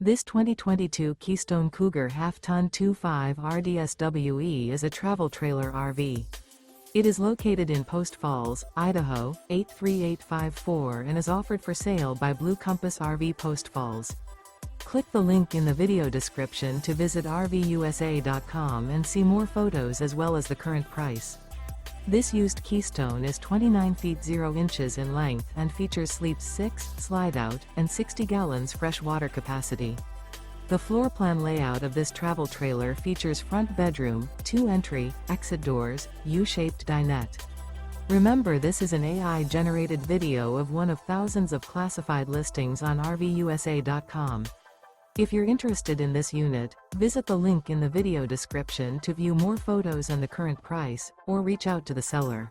This 2022 Keystone Cougar Half-Ton 2.5 RDSWE is a travel trailer RV. It is located in Post Falls, Idaho, 83854 and is offered for sale by Blue Compass RV Post Falls. Click the link in the video description to visit RVUSA.com and see more photos as well as the current price. This used Keystone is 29 feet 0 inches in length and features sleeps 6, slide-out, and 60 gallons fresh water capacity. The floor plan layout of this travel trailer features front bedroom, 2 entry, exit doors, U-shaped dinette. Remember, this is an AI-generated video of one of thousands of classified listings on RVUSA.com. If you're interested in this unit, visit the link in the video description to view more photos and the current price, or reach out to the seller.